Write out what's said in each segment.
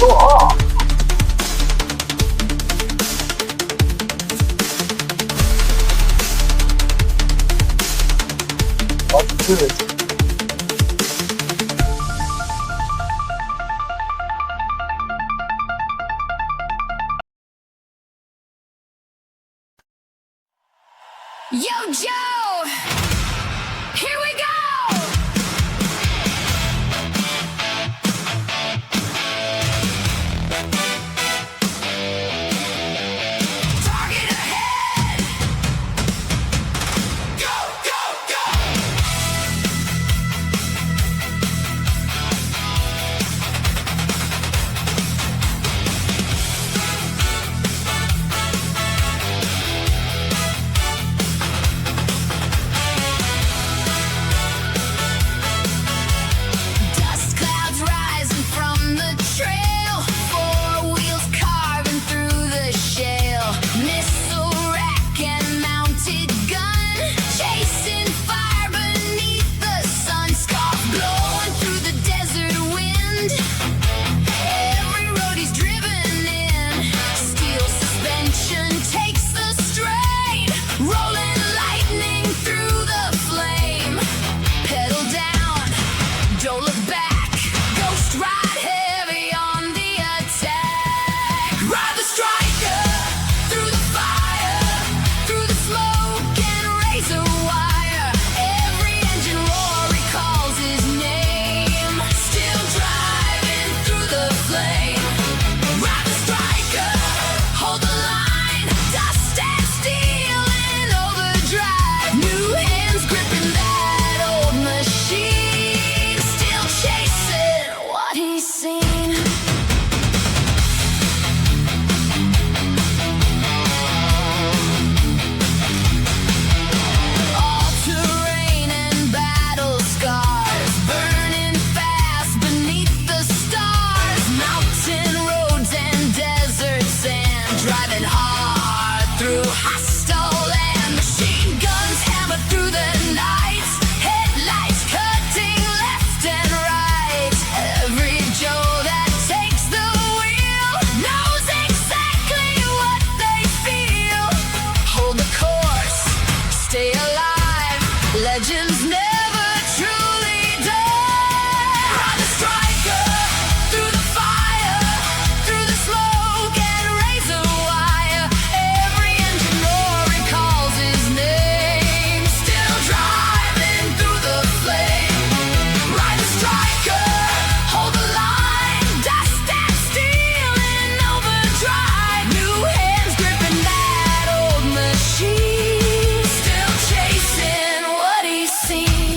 Oha! Attı. Yo, Joe! Here we go! Target ahead! Go, go, go! Dust clouds rising from the trail. Four wheels carving through the shale. Missile rack and mounted gun. Chasing fire beneath the sun. Scarf blowing through the desert wind. Every road he's driven in. Steel suspension takes the strain. Rolling lightning through the flame. Pedal down, don't look back. Ghost ride heavy on the attack. Ride the striker through the fire, through the smoke and razor wire. Every engine roar recalls his name. Still driving through the flame. Ride the striker, hold the line. Dust and steel in overdrive. New hands gripping that old machine. Still chasing what he's seen. All terrain and battle scars. Burning fast beneath the stars. Mountain roads and desert sand. Driving hard through hostile land. Machine guns hammer through the night. Headlights cutting left and right. Every Joe that takes the wheel knows exactly what they feel. Hold the course, stay alive. Legends never truly die. Ride the striker through the fire, through the smoke and razor wire. Every engine roar recalls his name. Still driving through the flame. Ride the striker, hold the line. Dust and steel in overdrive. New hands gripping that old machine. Still chasing what he's seen.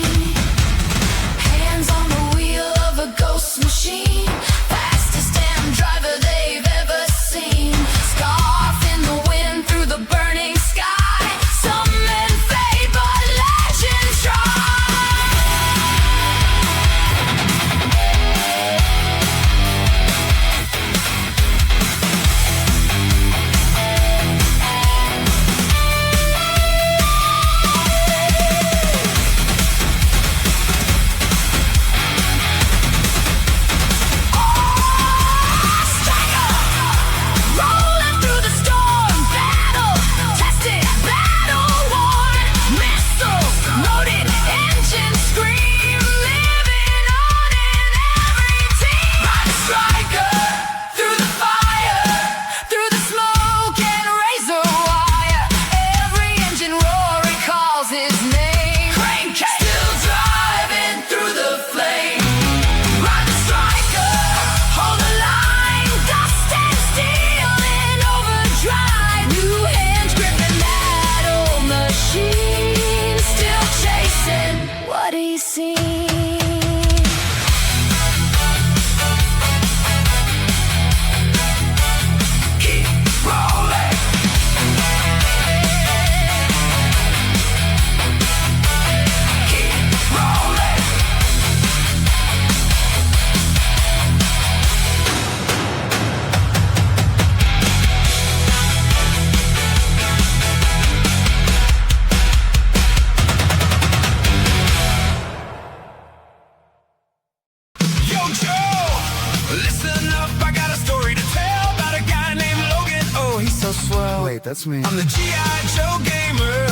wait, that's me. I'm the G.I. Joe gamer,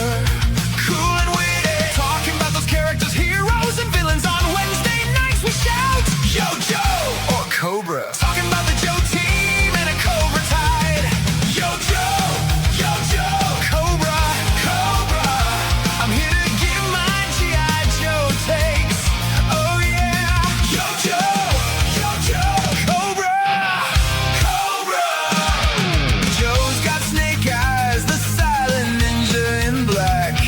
cool and witty, talking about those characters, heroes and villains. On Wednesday nights we shout Yo Joe or Cobra, talking about the Joe team and a Cobra tide. Yo Joe, Cobra, Cobra. I'm here to give my G.I. Joe takes. Oh yeah, Yo Joe, Cobra, Cobra. Joe's got snake eyes, the silent ninja in black.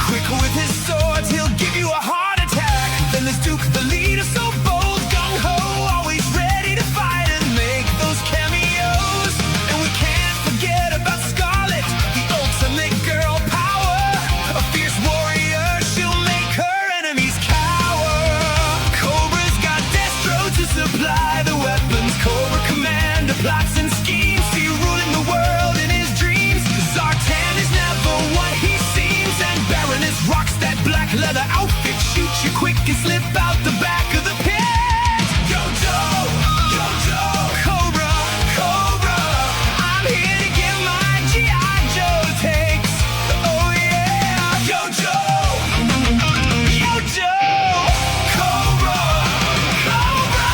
Quick with his swords, he'll give you a heart attack. Then there's Duke, the leader, so bold, gung-ho, always ready to fight and make those cameos. And we can't forget about Scarlet, the ultimate girl power. A fierce warrior, she'll make her enemies cower. Cobra's got Destro to supply the weapons. Cobra Commander plots and schemes, see ruling the world in his dreams. Zartan is never what he seems, and Baroness rocks that black leather outfit. Shoots you quick and slip out the back of the pit. Yo Joe, Cobra, Cobra. I'm here to give my G.I. Joe takes. Oh yeah, Yo Joe, Cobra, Cobra.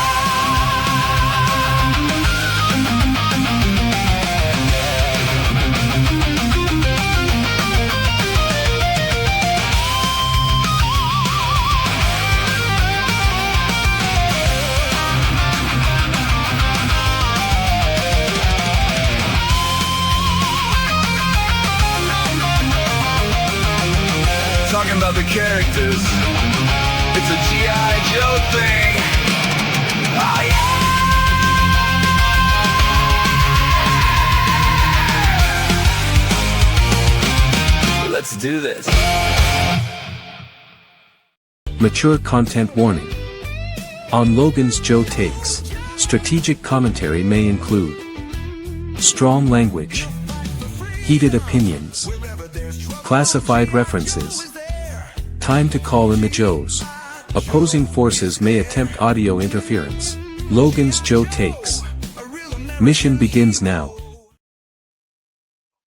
Talking about the characters, it's a G.I. Joe thing. Oh yeah! Let's do this. Mature content warning. On Logan's Joe Takes, strategic commentary may include strong language, heated opinions, classified references. Time to call in the Joes. Opposing forces may attempt audio interference. Logan's Joe Takes. Mission begins now.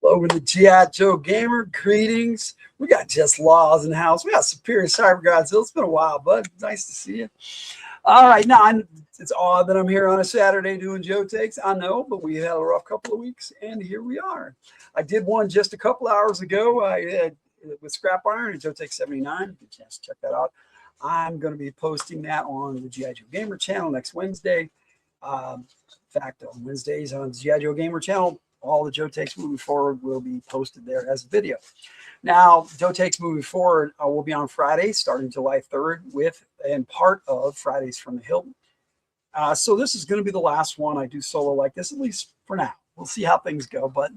Logan the G.I. Joe Gamer, greetings. We got Just Laws in the house. We got Superior Cyber Godzilla. It's been a while, bud. Nice to see you. All right, now it's odd that I'm here on a Saturday doing Joe Takes. I know, but we had a rough couple of weeks, and here we are. I did one just a couple hours ago. I had with Scrap Iron and Joe Takes 79. Get a chance to check that out. I'm going to be posting that on the G.I. Joe Gamer channel next Wednesday. In fact, on Wednesdays on the G.I. Joe Gamer channel, all the Joe Takes moving forward will be posted there as a video. Now, Joe Takes moving forward will be on Friday, starting July 3rd, with and part of Fridays from the Hill. So this is going to be the last one I do solo like this, at least for now. We'll see how things go, but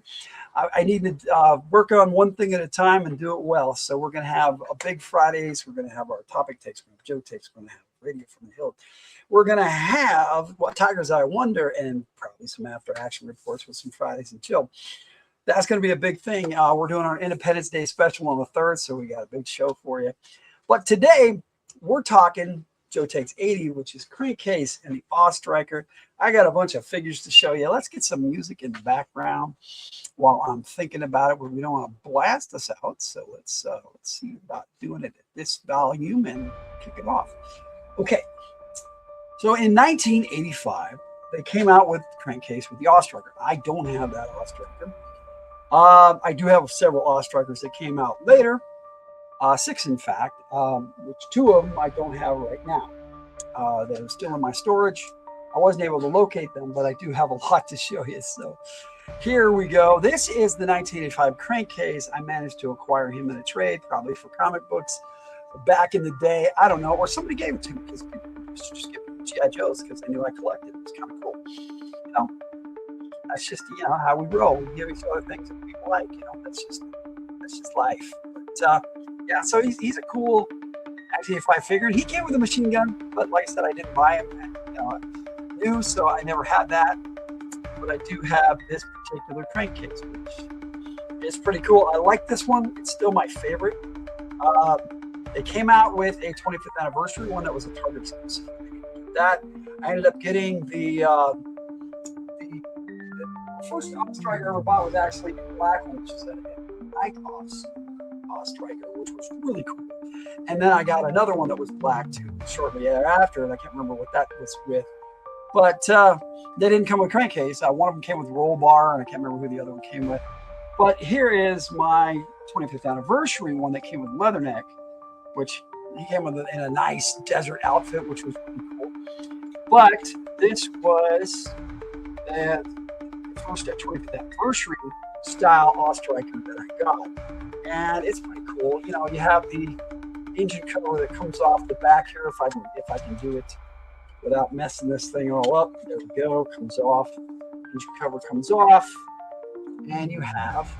I need to work on one thing at a time and do it well. So we're going to have a big Fridays. We're going to have our topic takes. Joe Takes. We're going to have Radio from the Hill. We're going to have what Tiger's Eye Wonder and probably some after action reports with some Fridays and Chill. That's going to be a big thing. We're doing our Independence Day special on the 3rd, so we got a big show for you. But today we're talking Joe Takes 80, which is Crankcase and the Awe Striker. I got a bunch of figures to show you. Let's get some music in the background while I'm thinking about it. We don't want to blast us out, so let's see about doing it at this volume and kick it off. Okay, so in 1985, they came out with Crankcase with the Awe Striker. I don't have that Awe Striker. I do have several Awe Strikers that came out later. 6, in fact, which 2 of them I don't have right now. They're still in my storage. I wasn't able to locate them, but I do have a lot to show you. So here we go. This is the 1985 Crankcase. I managed to acquire him in a trade, probably for comic books back in the day. I don't know, or somebody gave it to me because people used to just give me G.I. Joes because they knew I collected. It was kind of cool. You know, that's just, you know, how we roll. We give each other things that we like. You know, that's just life. But yeah, so he's a cool 1985 figure. He came with a machine gun, but like I said, I didn't buy him. And, you know, new, so I never had that. But I do have this particular Crankcase, which is pretty cool. I like this one. It's still my favorite. They came out with a 25th anniversary one that was a Target exclusive. That I ended up getting the The first Striker I ever bought was actually a black one, which is a Nikos Striker, which was really cool. And then I got another one that was black too shortly thereafter, and I can't remember what that was with. But they didn't come with crankcase. One of them came with roll bar, and I can't remember who the other one came with. But here is my 25th anniversary one that came with leatherneck, which he came with in a nice desert outfit, which was pretty cool. But this was the first 25th anniversary style Striker that I got. And it's pretty cool. You know, you have the engine cover that comes off the back here. If I can do it without messing this thing all up. There we go. Comes off. Engine cover comes off. And you have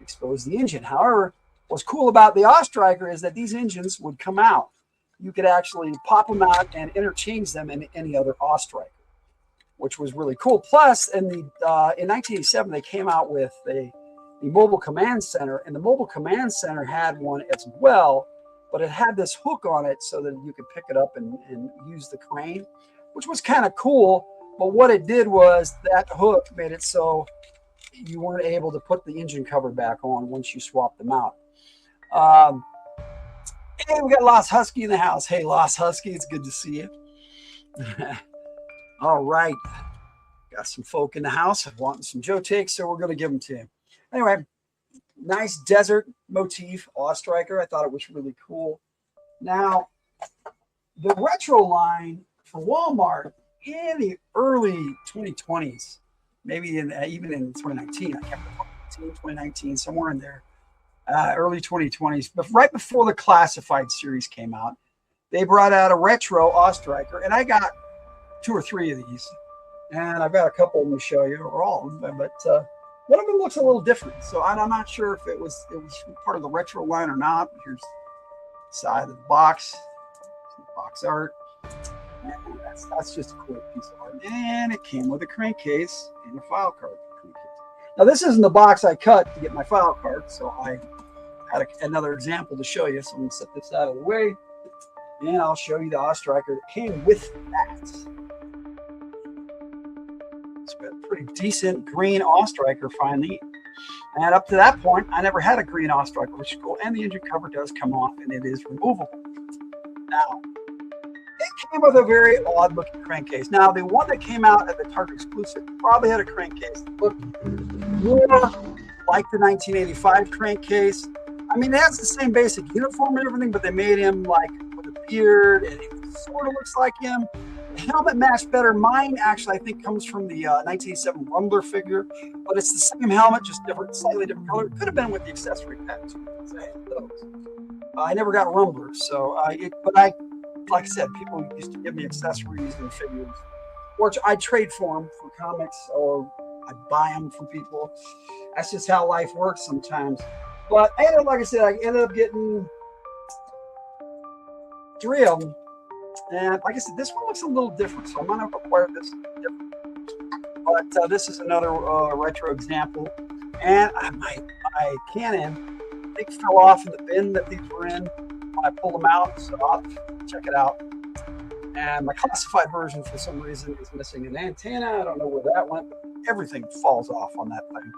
exposed the engine. However, what's cool about the Striker is that these engines would come out. You could actually pop them out and interchange them in any other Striker, which was really cool. Plus, in 1987, they came out with the mobile command center, and the mobile command center had one as well, but it had this hook on it so that you could pick it up and use the crane, which was kind of cool. But what it did was that hook made it so you weren't able to put the engine cover back on once you swapped them out. Hey, we got Lost Husky in the house. Hey, Lost Husky, it's good to see you. All right. Got some folk in the house wanting some Joe takes, so we're going to give them to you. Anyway, nice desert motif Striker. I thought it was really cool. Now, the retro line for Walmart in the early 2020s, maybe even in 2019, I can't remember, 2019, somewhere in there, early 2020s, but right before the Classified series came out, they brought out a retro Striker, and I got 2 or 3 of these, and I've got a couple of them to show you, or all of them, but one of them looks a little different, so I'm not sure if it was part of the retro line or not. Here's the side of the box, some box art, and that's just a cool piece of art, and it came with a crankcase and a file card. Now, this isn't the box I cut to get my file card, so I had another example to show you. So I'm going to set this out of the way, and I'll show you the Striker that came with that. It's got a pretty decent green Striker finally. And up to that point, I never had a green Striker, which is cool. And the engine cover does come off, and it is removable. Now, it came with a very odd looking crankcase. Now, the one that came out at the Target exclusive probably had a crankcase that looked more like the 1985 crankcase. I mean, it has the same basic uniform and everything, but they made him like with a beard, and it sort of looks like him. The helmet matched better. Mine actually, I think, comes from the 1987 Rumbler figure, but it's the same helmet, just different, slightly different color. It could have been with the accessory pack too. I never got Rumblers, so like I said, people used to give me accessories and figures, or I'd trade for them for comics, or I'd buy them from people. That's just how life works sometimes. But like I said, I ended up getting 3 of them. And like I said, this one looks a little different, so I'm going to acquire this different. But this is another retro example. And my Canon, they fell off in the bin that these were in when I pulled them out, so I'll check it out. And my Classified version, for some reason, is missing an antenna. I don't know where that went, but everything falls off on that thing.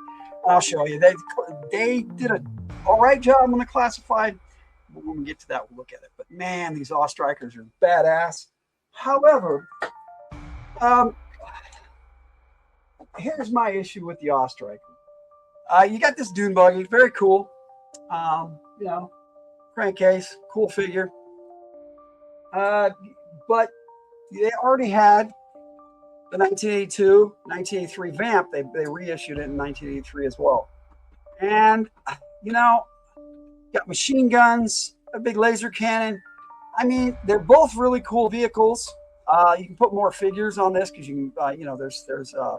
I'll show you. They did an all right job on the Classified. When we get to that, we'll look at it. But man, these Strikers are badass. However, here's my issue with the Striker. You got this dune buggy, very cool. You know, crankcase, cool figure. But they already had the 1982, 1983 Vamp. They reissued it in 1983 as well. And, you know, got machine guns, a big laser cannon. I mean, they're both really cool vehicles. You can put more figures on this because you can, you know, there's a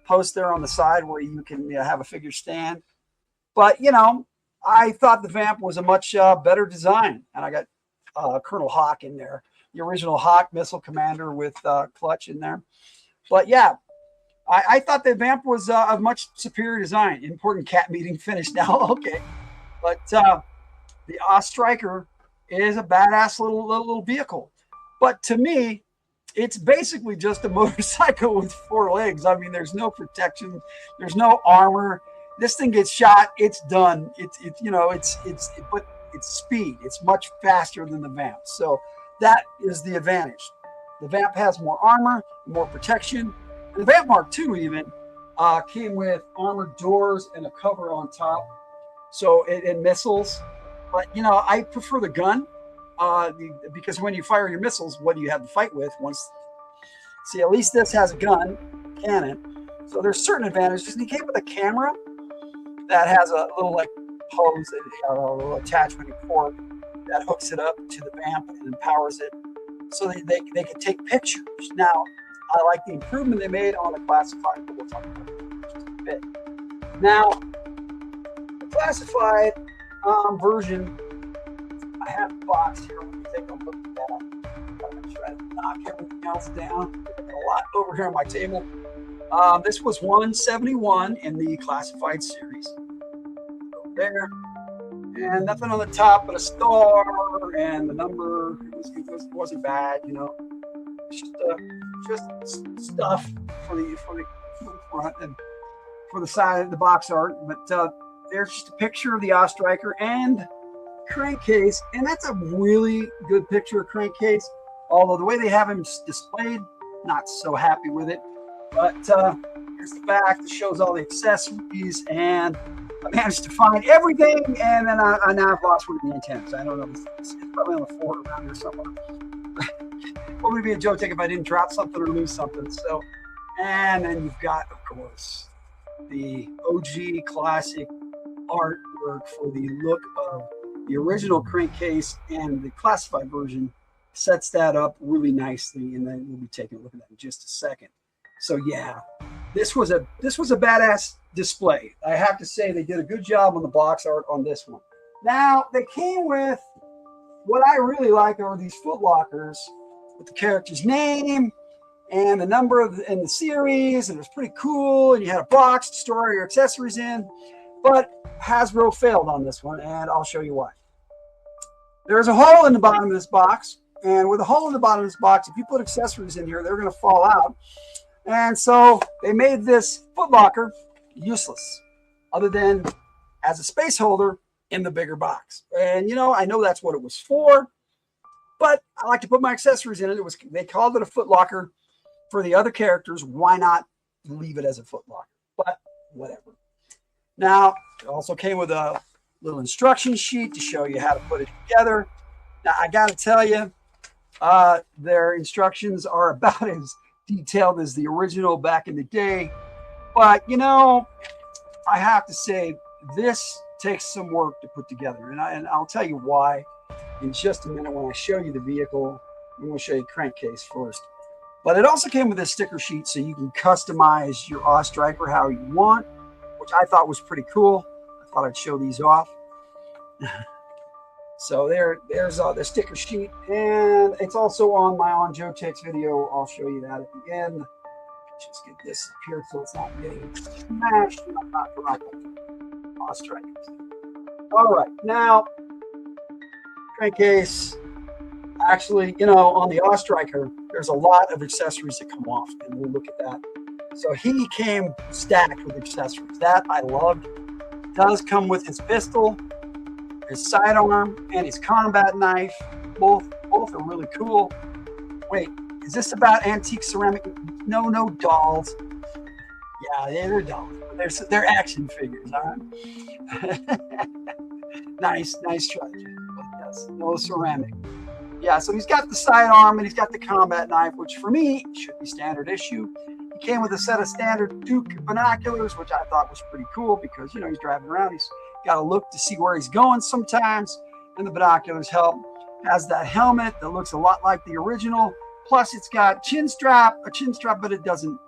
post there on the side where you can have a figure stand. But, you know, I thought the Vamp was a much better design. And I got Colonel Hawk in there, the original Hawk missile commander with clutch in there. But yeah, I thought the Vamp was a much superior design. Important cat meeting finished now. Okay. But the Striker is a badass little vehicle. But to me, It's basically just a motorcycle with 4 legs. I mean, there's no protection, there's no armor. This thing gets shot, it's done. But it's speed. It's much faster than the Vamp. So that is the advantage. The Vamp has more armor, more protection. And the Vamp Mark II even came with armored doors and a cover on top. So and missiles. But I prefer the gun. Because when you fire your missiles, what do you have to fight with? See, at least this has a gun, cannon. So there's certain advantages. And he came with a camera that has a little hose, a little attachment port that hooks it up to the Vamp and powers it, so they can take pictures. Now, I like the improvement they made on the classified, but we'll talk about it just a bit. Now, the classified version. I have the box here. Let me take a look at that. I'm going to try to knock everything else down. I've got a lot over here on my table. This was 171 in the classified series. Over there. And nothing on the top but a star and the number. It wasn't bad, It's just stuff for the front and for the side of the box art. But there's just a picture of the Ostriker and Crankcase, and that's a really good picture of Crankcase, although the way they have him displayed, not so happy with it. But here's the back that shows all the accessories, and I managed to find everything, and then I now have lost one of the antennas. I don't know, it's probably on the floor around here somewhere. What would be a joke if I didn't drop something or lose something? So, and then you've got, of course, the OG classic artwork for the look of the original Crankcase, and the classified version sets that up really nicely, and then we'll be taking a look at that in just a second. So yeah, this was a badass display. I have to say they did a good job on the box art on this one. Now they came with what I really like are these foot lockers with the character's name and the number in the series, and it was pretty cool. And you had a box to store your accessories in, but Hasbro failed on this one, and I'll show you why. There's a hole in the bottom of this box, and with a hole in the bottom of this box, if you put accessories in here, they're going to fall out. And so they made this foot locker useless, other than as a space holder in the bigger box. And I know that's what it was for, but I like to put my accessories in it. They called it a foot locker for the other characters. Why not leave it as a foot locker? But whatever. Now, it also came with a little instruction sheet to show you how to put it together. Now, I got to tell you, their instructions are about as detailed as the original back in the day. But, I have to say, this takes some work to put together. And I'll tell you why in just a minute when I show you the vehicle. I'm going to show you Crankcase first. But it also came with a sticker sheet so you can customize your Ostriker how you want, which I thought was pretty cool. I thought I'd show these off. So there's the sticker sheet, and it's also on my On Joe Takes video. I'll show you that at the end. Just get this up here so it's not getting smashed. And I'm not forgotten Ostrikers. All right, now Crankcase. Actually, on the Ostriker, there's a lot of accessories that come off, and we'll look at that. So he came stacked with accessories. That I loved. Does come with his pistol, his sidearm, and his combat knife. Both are really cool. Wait, is this about antique ceramic? No dolls. Yeah, they're dolls. They're action figures, all right? nice try. But yes, no ceramic. Yeah, so he's got the sidearm and he's got the combat knife, which for me should be standard issue. He came with a set of standard Duke binoculars, which I thought was pretty cool because, he's driving around. He's got to look to see where he's going sometimes, and the binoculars help. Has that helmet that looks a lot like the original. Plus, it's got a chin strap, but it doesn't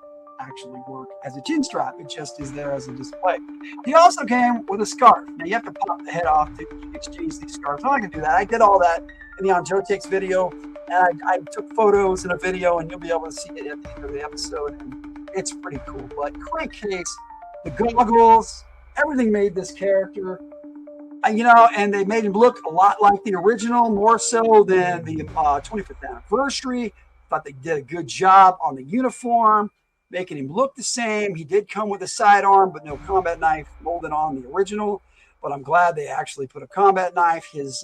actually work as a chin strap. It just is there as a display. He also came with a scarf. Now, you have to pop the head off to exchange these scarves. I'm not going to do that. I did all that in the On Joe Takes video, and I took photos in a video, and you'll be able to see it at the end of the episode. And it's pretty cool. But Crankcase, the goggles, everything made this character, and they made him look a lot like the original, more so than the 25th anniversary. thought they did a good job on the uniform, making him look the same. He did come with a sidearm, but no combat knife molded on the original. But I'm glad they actually put a combat knife. His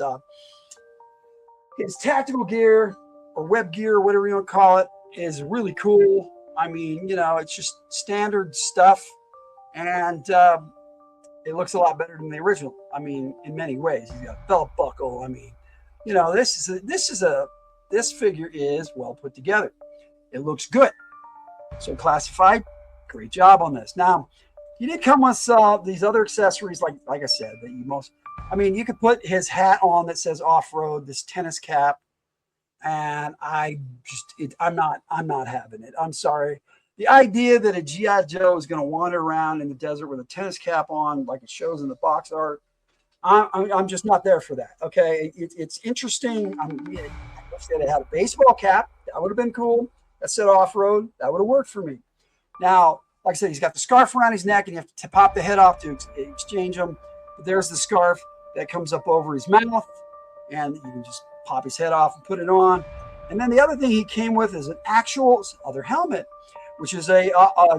tactical gear or web gear, whatever you want to call it, is really cool. I mean, you know, it's just standard stuff, and it looks a lot better than the original. I mean, in many ways, he's got a belt buckle. I mean, you know, this figure is well put together. It looks good. So Classified, great job on this. Now, he did come with these other accessories, like I said, that you most. I mean, you could put his hat on that says off-road, this tennis cap, and I'm not having it. I'm sorry. The idea that a G.I. Joe is going to wander around in the desert with a tennis cap on, like it shows in the box art, I'm just not there for that. Okay, it's interesting. I wish they had a baseball cap. That would have been cool. That said off-road. That would have worked for me. Now, like I said, he's got the scarf around his neck, and you have to pop the head off to exchange them. But there's the scarf that comes up over his mouth, and you can just pop his head off and put it on. And then the other thing he came with is an actual other helmet, which is a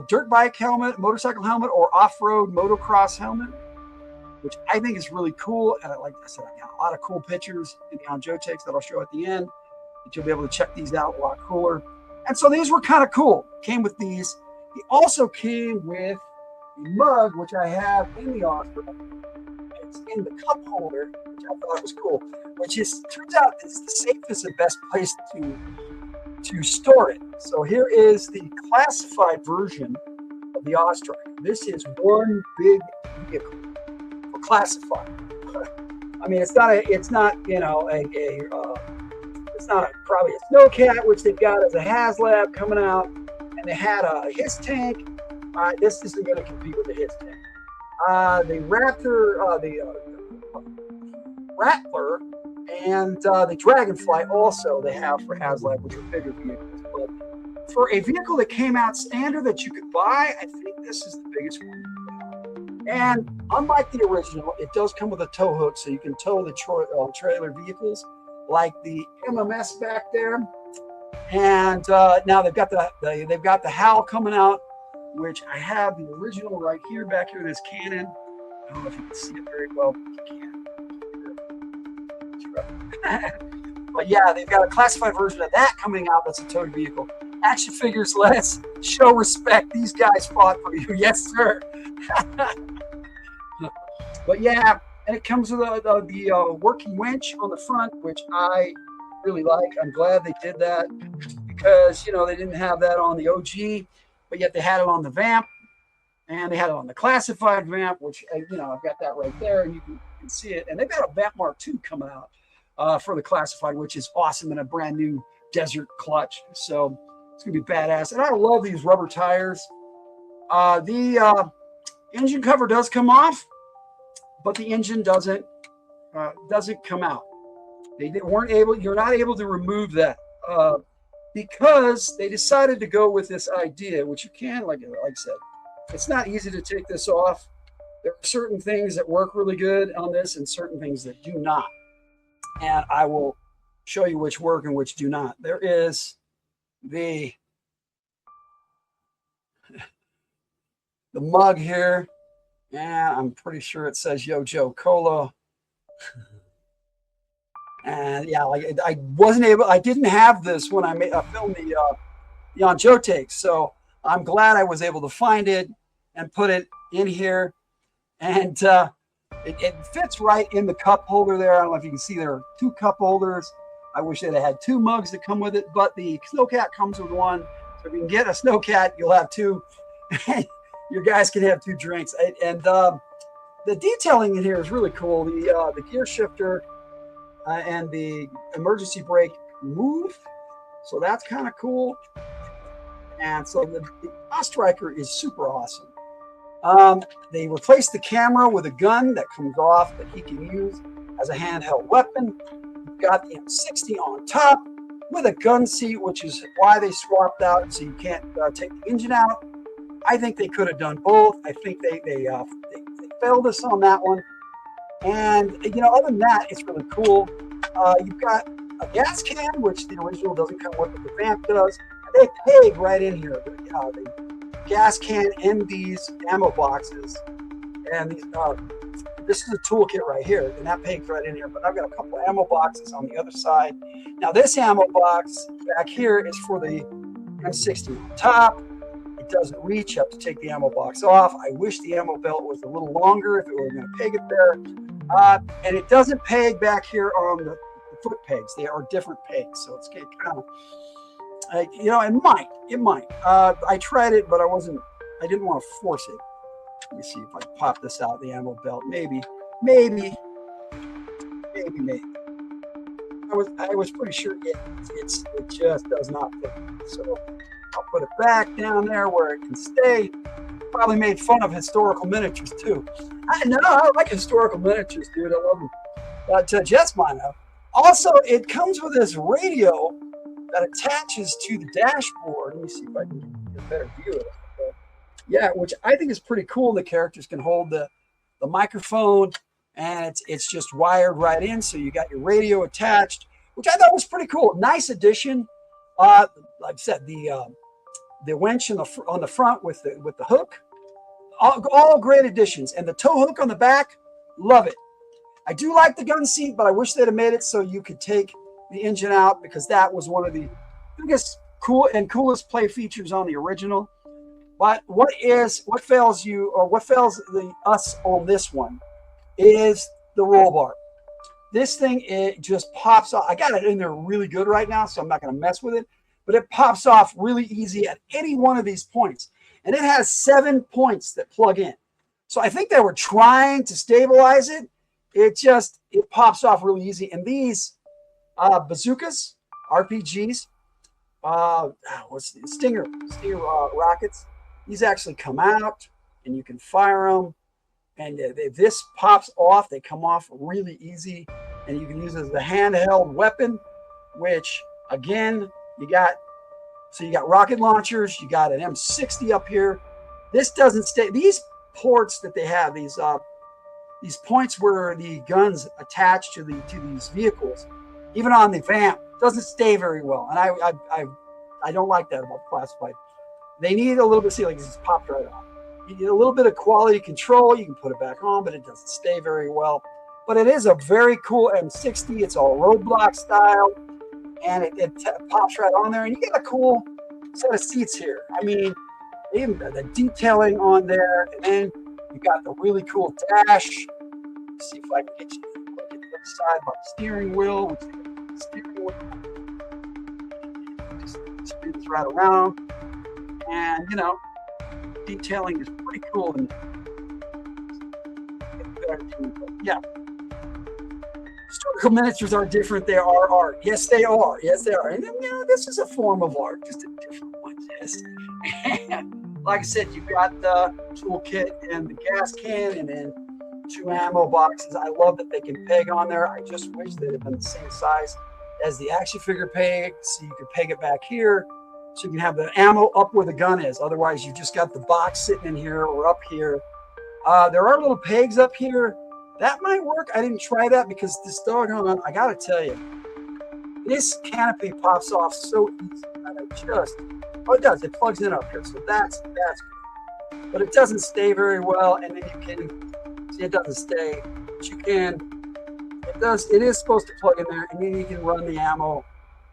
dirt bike helmet, motorcycle helmet, or off-road motocross helmet, which I think is really cool. And like I said, I got a lot of cool pictures on Joe Takes that I'll show at the end, that you'll be able to check these out a lot cooler. And so these were kind of cool. Came with these. He also came with a mug, which I have in the offer. It's in the cup holder, which I thought was cool, which turns out is the safest and best place to store it. So here is the classified version of the Ostriker. This is one big vehicle for classified. I mean, it's not you know it's not probably a snowcat, which they've got as a HasLab coming out, and they had a HIS tank. This isn't going to compete with the HIS tank. The Raptor, the Rattler, and the Dragonfly also they have for HasLab, which are bigger vehicles. But for a vehicle that came out standard that you could buy, I think this is the biggest one. And unlike the original, it does come with a tow hook, so you can tow the trailer vehicles, like the MMS back there. And now they've got the HAL coming out, which I have the original right here, back here, this Canon. I don't know if you can see it very well. You can. But yeah, they've got a classified version of that coming out that's a towed vehicle. Action figures, let's show respect. These guys fought for you. Yes, sir. But yeah, and it comes with the working winch on the front, which I really like. I'm glad they did that, because, you know, they didn't have that on the OG, but yet they had it on the Vamp, and they had it on the classified Vamp, which, you know, I've got that right there, and you can see it. And they've got a Vamp Mark II coming out for the classified, which is awesome, and a brand new desert clutch. So it's gonna be badass. And I love these rubber tires. The engine cover does come off, but the engine doesn't come out. You're not able to remove that because they decided to go with this idea, which you can, like I said, it's not easy to take this off. There are certain things that work really good on this and certain things that do not. And I will show you which work and which do not. There is the mug here, and I'm pretty sure it says Yo Joe Cola. And yeah, like I didn't have this when I filmed the On Joe Takes. So I'm glad I was able to find it and put it in here. And it fits right in the cup holder there. I don't know if you can see there are two cup holders. I wish they'd had two mugs that come with it, but the Snowcat comes with one. So if you can get a Snowcat, you'll have two. Your guys can have two drinks. And the detailing in here is really cool. The gear shifter and the emergency brake move. So that's kind of cool. And so the Ostriker is super awesome. They replaced the camera with a gun that comes off that he can use as a handheld weapon. You've got the M60 on top with a gun seat, which is why they swapped out, so you can't take the engine out. I think they could have done both. I think they failed us on that one. And, you know, other than that, it's really cool. You've got a gas can, which the original doesn't come with, but the vamp does. They peg right in here. The gas can and these ammo boxes, and these. This is a toolkit right here, and that pegs right in here. But I've got a couple of ammo boxes on the other side. Now this ammo box back here is for the M60 on top. It doesn't reach. You have to take the ammo box off. I wish the ammo belt was a little longer if it were going to peg it there. And it doesn't peg back here on the foot pegs. They are different pegs, so it's kind of, you know, it might. I tried it, but I didn't want to force it. Let me see if I pop this out, the ammo belt. Maybe. I was pretty sure it just does not fit. So I'll put it back down there where it can stay. Probably made fun of historical miniatures too. I like historical miniatures, dude. I love them. But just mine up. Also, it comes with this radio that attaches to the dashboard. Let me see if I can get a better view of it. Yeah, which I think is pretty cool. The characters can hold the microphone, and it's just wired right in. So you got your radio attached, which I thought was pretty cool. Nice addition. Like I said, the winch on the front with the hook, all great additions. And the tow hook on the back, love it. I do like the gun seat, but I wish they'd have made it so you could take the engine out, because that was one of the biggest coolest play features on the original. But what fails us on this one is the roll bar. This thing, it just pops off. I got it in there really good right now, so I'm not going to mess with it. But it pops off really easy at any one of these points. And it has 7 points that plug in. So I think they were trying to stabilize it. It pops off really easy. And these bazookas, RPGs, Stinger rockets, these actually come out and you can fire them. And if this pops off, they come off really easy. And you can use it as a handheld weapon, which again, you got rocket launchers, you got an M60 up here. This doesn't stay. These ports that they have, these points where the guns attach to these vehicles, even on the vamp, doesn't stay very well. And I don't like that about classified. They need a little bit, see, like this just popped right off. You need a little bit of quality control. You can put it back on, but it doesn't stay very well. But it is a very cool M60. It's all roadblock style, and it pops right on there. And you get a cool set of seats here. I mean, even the detailing on there, and then you got the really cool dash. Let's see if I can get you to look at the other side about the steering wheel. Which the steering wheel just spins right around. And, you know, detailing is pretty cool. And yeah. Historical miniatures are different. They are art. Yes, they are. Yes, they are. And, you know, this is a form of art, just a different one. Yes. And like I said, you've got the toolkit and the gas can and then 2 ammo boxes. I love that they can peg on there. I just wish they'd have been the same size as the action figure peg, so you could peg it back here. So you can have the ammo up where the gun is. Otherwise, you just got the box sitting in here or up here. There are little pegs up here. That might work. I didn't try that because this doggone, I got to tell you, this canopy pops off so easy. And it does. It plugs in up here. So that's good. But it doesn't stay very well. And then you can, see, it doesn't stay. But you can, it is supposed to plug in there. And then you can run the ammo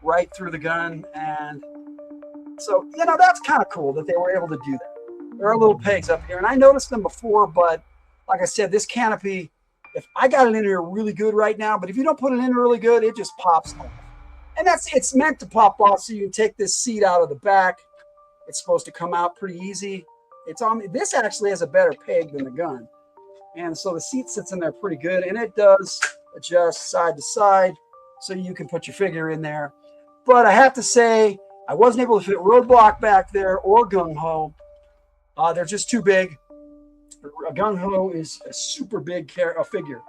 right through the gun. And so, you know, that's kind of cool that they were able to do that. There are little pegs up here, and I noticed them before, but like I said, this canopy, if I got it in here really good right now, but if you don't put it in really good, it just pops off. And it's meant to pop off so you can take this seat out of the back. It's supposed to come out pretty easy. This actually has a better peg than the gun. And so the seat sits in there pretty good, and it does adjust side to side so you can put your figure in there. But I have to say, I wasn't able to fit Roadblock back there or Gung Ho. They're just too big. Gung Ho is a super big figure,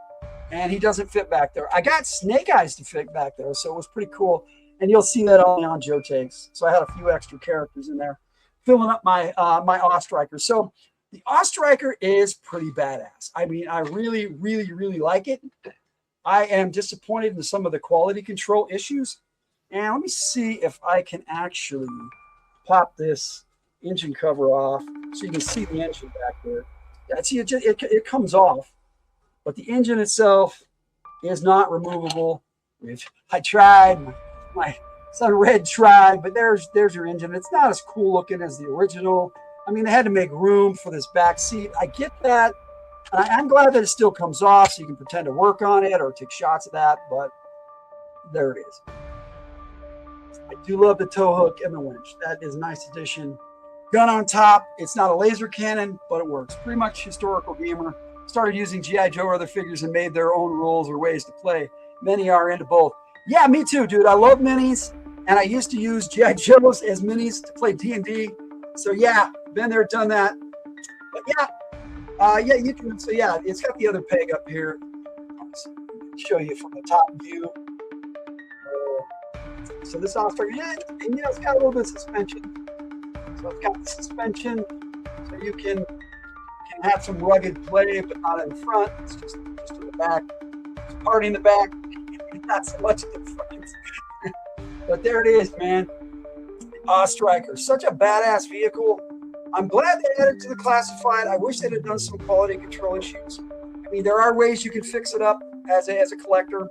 and he doesn't fit back there. I got Snake Eyes to fit back there, so it was pretty cool. And you'll see that only on Joe Takes. So I had a few extra characters in there, filling up my my Ostriker. So the Ostriker is pretty badass. I mean, I really, really, really like it. I am disappointed in some of the quality control issues. And let me see if I can actually pop this engine cover off so you can see the engine back there. Yeah, see, it comes off, but the engine itself is not removable. I tried, my son Red tried, but there's your engine. It's not as cool looking as the original. I mean, they had to make room for this back seat. I get that. I'm glad that it still comes off so you can pretend to work on it or take shots of that, but there it is. I do love the tow hook and the winch. That is a nice addition. Gun on top. It's not a laser cannon, but it works. Pretty much historical gamer. Started using G.I. Joe or other figures and made their own rules or ways to play. Many are into both. Yeah, me too, dude. I love minis, and I used to use G.I. Joes as minis to play D&D. So yeah, been there, done that. But yeah, you can. So yeah, it's got the other peg up here. Show you from the top view. So this Osprey, and it's got a little bit of suspension. So it's got the suspension, so you can have some rugged play, but not in the front. It's just in the back. It's party in the back, not so much in the front. But there it is, man. Striker, such a badass vehicle. I'm glad they added it to the classified. I wish they'd have done some quality control issues. I mean, there are ways you can fix it up as a collector,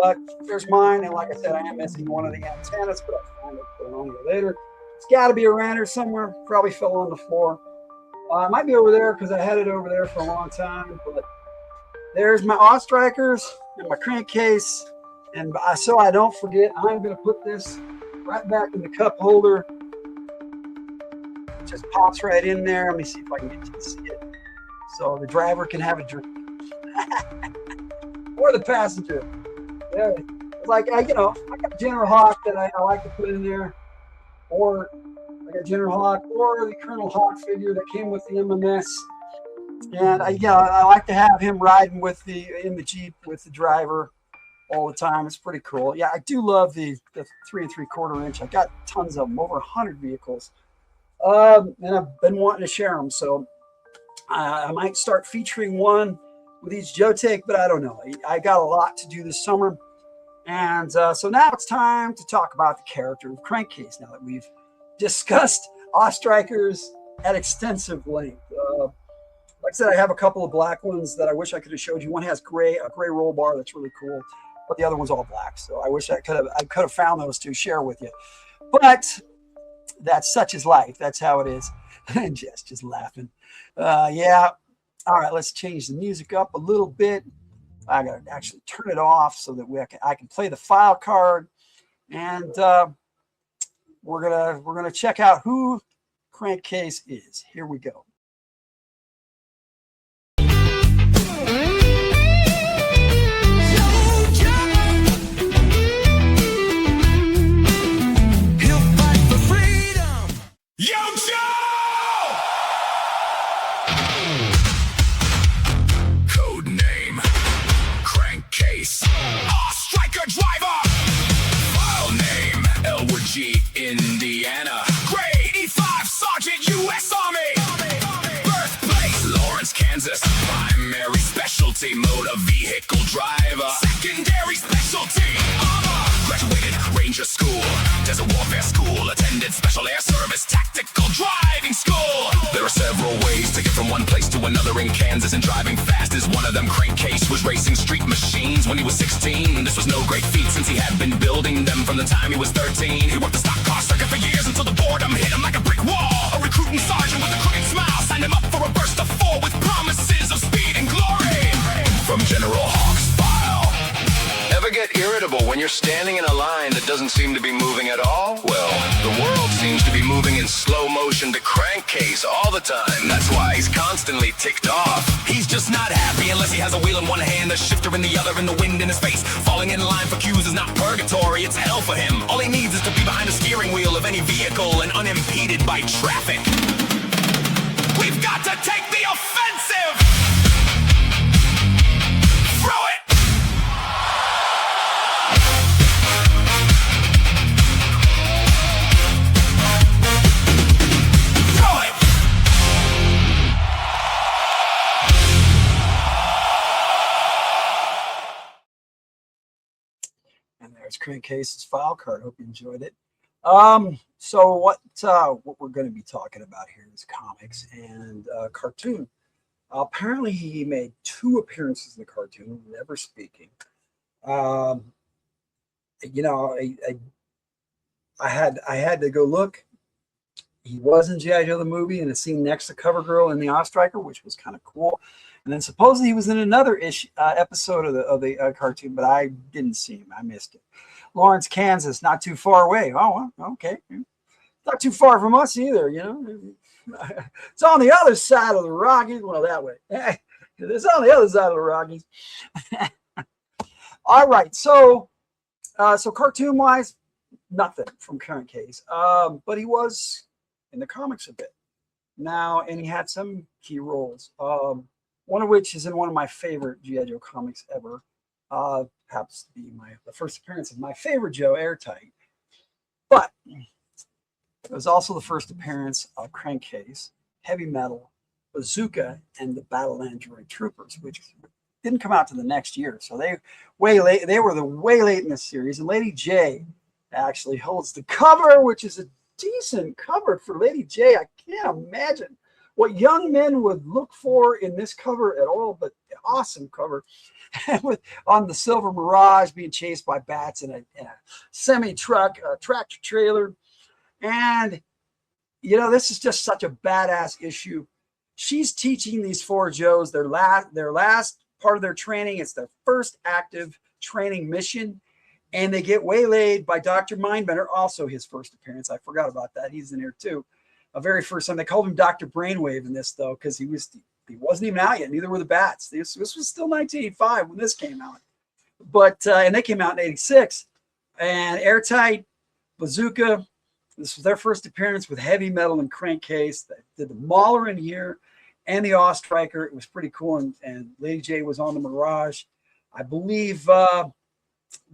but there's mine. And like I said, I am missing one of the antennas, but I'll find it, put it on here later. It's got to be around here somewhere. Probably fell on the floor. It might be over there because I had it over there for a long time. But there's my Strikers and my crankcase. And so I don't forget, I'm going to put this right back in the cup holder. It just pops right in there. Let me see if I can get you to see it. So the driver can have a drink. Or the passenger. Yeah. It's like, I got General Hawk that I like to put in there. Or I got General Hawk or the Colonel Hawk figure that came with the MMS. And I like to have him riding in the Jeep with the driver all the time. It's pretty cool. Yeah, I do love the 3 3/4 inch. I got tons of them, over 100 vehicles. And I've been wanting to share them. So I might start featuring one with each Joe Take, but I don't know. I got a lot to do this summer. And so now it's time to talk about the character of Crankcase, now that we've discussed Strikers at extensive length. Like I said, I have a couple of black ones that I wish I could have showed you. One has a gray roll bar that's really cool, but the other one's all black. So I wish I could have found those to share with you. But that's such is life. That's how it is. And Jess just laughing. Yeah. All right, let's change the music up a little bit. I gotta actually turn it off so that I can play the file card, and we're gonna check out who Crankcase is. Here we go. Indiana, grade E5 Sergeant U.S. Army. Birthplace Lawrence, Kansas. Primary specialty motor vehicle driver. Secondary specialty armor. Graduated Ranger School, Desert Warfare School. Attended Special Air Service Tactical Driving School. There are several ways to get from one place to another in Kansas, and driving fast is one of them. Crankcase was racing street machines when he was 16. This was no great feat since he had been building them from the time he was 13. He worked the stock car circuit for years until the boredom hit him like a brick wall. A recruiting sergeant with a crooked smile signed him up for a burst of 4 with promises of speed and glory. From General Hawk's file. Ever get irritable when you're standing in a line that doesn't seem to be moving at all? Well, the world seems to be moving in slow motion to Crankcase all the time. That's why he's constantly ticked off. He's just not happy unless he has a wheel in one hand, a shifter in the other, and the wind in his face. Falling in line for cues is not purgatory, it's hell for him. All he needs is to be behind the steering wheel of any vehicle and unimpeded by traffic. We've got to take the offensive! Crankcase's file card. Hope you enjoyed it. So what we're going to be talking about here is comics and cartoon. Apparently, he made 2 appearances in the cartoon, never speaking. Um, you know, I had to go look. He was in G.I. Joe the movie in a scene next to CoverGirl in the Ostriker, which was kind of cool. And then supposedly he was in another episode of the cartoon, but I didn't see him. I missed it. Lawrence, Kansas, not too far away. Oh, well, okay. Not too far from us either, you know. It's on the other side of the Rockies. Well, that way. It's on the other side of the Rockies. All right. So cartoon-wise, nothing from Crankcase. But he was in the comics a bit now, and he had some key roles. One of which is in one of my favorite G.I. Joe comics ever. Happens to be the first appearance of my favorite Joe, Airtight. But it was also the first appearance of Crankcase, Heavy Metal, Bazooka, and the Battle Android Troopers, which didn't come out to the next year. So they were way late in the series. And Lady J actually holds the cover, which is a decent cover for Lady J. I can't imagine what young men would look for in this cover at all, but awesome cover. With on the Silver Mirage being chased by bats in a semi-truck, tractor trailer. And, you know, this is just such a badass issue. She's teaching these 4 Joes their last part of their training. It's their first active training mission. And they get waylaid by Dr. Mindbender, also his first appearance. I forgot about that. He's in here too. A very first time. They called him Dr. Brainwave in this, though, because he wasn't even out yet. Neither were the bats. This was still 1985 when this came out. But and they came out in 86. And Airtight, Bazooka, this was their first appearance with Heavy Metal and Crankcase. They did the Mauler in here and the Ostriker. It was pretty cool. And Lady J was on the Mirage. I believe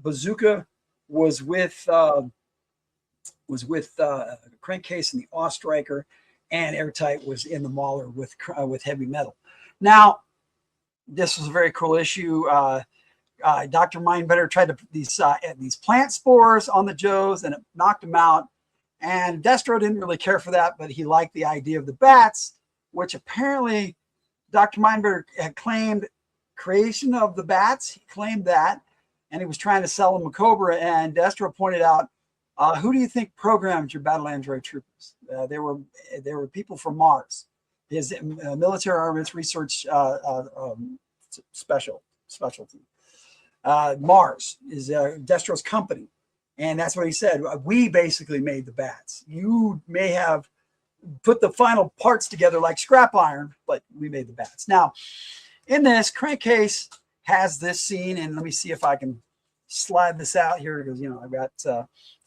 Bazooka was with Crankcase and the Ostriker, and Airtight was in the Mauler with Heavy Metal. Now, this was a very cool issue. Dr. Mindbender tried to put these plant spores on the Joes, and it knocked them out. And Destro didn't really care for that, but he liked the idea of the bats, which apparently Dr. Mindbender had claimed creation of the bats. He claimed that, and he was trying to sell them a Cobra. And Destro pointed out, who do you think programmed your Battle Android Troopers? They were people from Mars, his military armaments research specialty. Mars is Destro's company. And that's what he said. We basically made the bats. You may have put the final parts together like scrap iron, but we made the bats. Now, in this, Crankcase has this scene, and let me see if I can slide this out here because, you know, I've got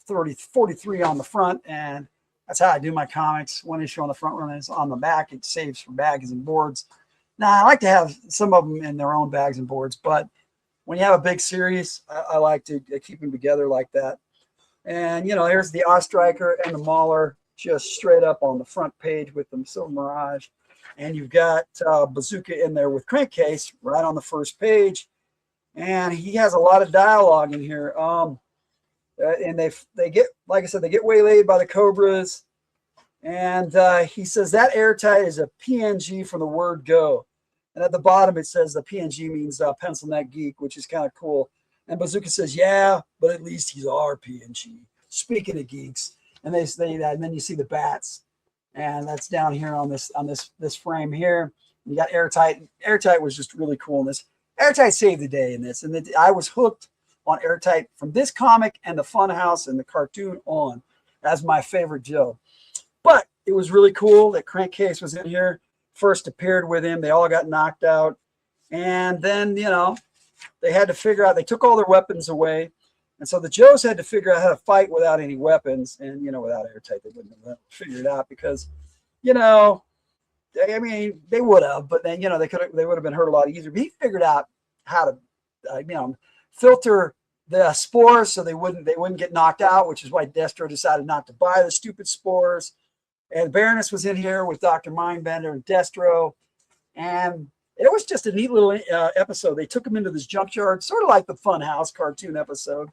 43 on the front, and that's how I do my comics. One issue on the front, one is on the back. It saves for bags and boards. Now, I like to have some of them in their own bags and boards, but when you have a big series, I like to keep them together like that. And, you know, here's the Ostriker and the Mauler just straight up on the front page with the Silver Mirage. And you've got Bazooka in there with Crankcase right on the first page. And he has a lot of dialogue in here. And they get, like I said, they get waylaid by the Cobras. And he says that Airtight is a PNG from the word go. And at the bottom, it says the PNG means pencil neck geek, which is kind of cool. And Bazooka says, yeah, but at least he's our PNG. Speaking of geeks. And they say that, and then you see the bats. And that's down here on this frame here. You got Airtight. Airtight was just really cool in this. Airtight saved the day in this. And I was hooked on Airtight from this comic and the Funhouse and the cartoon on as my favorite Joe. But it was really cool that Crankcase was in here. First appeared with him. They all got knocked out. And then, you know, they had to figure out, they took all their weapons away. And so the Joes had to figure out how to fight without any weapons. And, you know, without Airtight, they wouldn't have figured it out because, you know, I mean, they would have, but then, you know, they would have been hurt a lot easier. But he figured out how to, you know, filter the spores so they wouldn't get knocked out, which is why Destro decided not to buy the stupid spores. And Baroness was in here with Dr. Mindbender and Destro. And it was just a neat little episode. They took him into this junkyard, sort of like the Funhouse cartoon episode.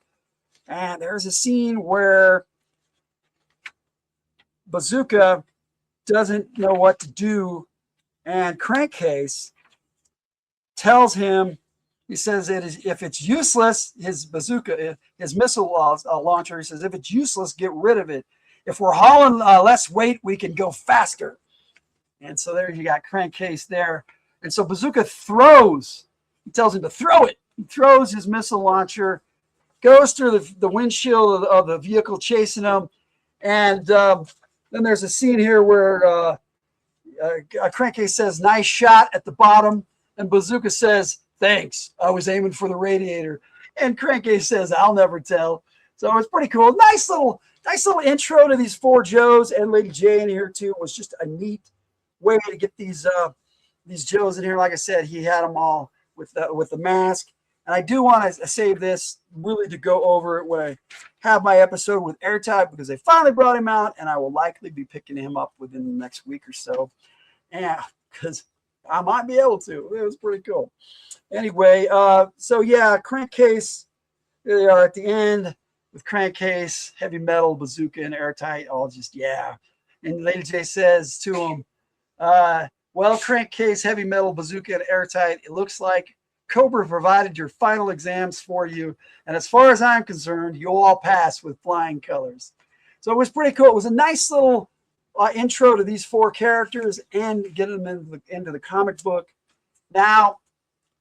And there's a scene where Bazooka doesn't know what to do, and Crankcase tells him, he says if it's useless, his bazooka, his missile launcher, he says, if it's useless, get rid of it. If we're hauling less weight, we can go faster. And so there you got Crankcase there. And so Bazooka throws, he tells him to throw it. He throws his missile launcher, goes through the windshield of the vehicle chasing him. And then there's a scene here where Crankcase says, nice shot at the bottom. And Bazooka says, thanks, I was aiming for the radiator. And Crankcase says, I'll never tell. So it's pretty cool. Nice little intro to these four Joes, and Lady J in here too. It was just a neat way to get these Joes in here. Like I said, he had them all with the mask. And I do want to save this really to go over it when I have my episode with Airtight, because they finally brought him out, and I will likely be picking him up within the next week or so. Yeah, because I might be able to. It was pretty cool. Anyway, so yeah, Crankcase, there they are at the end with Crankcase, Heavy Metal, Bazooka, and Airtight, all just, yeah. And Lady J says to him, well, Crankcase, Heavy Metal, Bazooka, and Airtight, it looks like Cobra provided your final exams for you. And as far as I'm concerned, you'll all pass with flying colors. So it was pretty cool. It was a nice little intro to these four characters and getting them into the comic book. Now,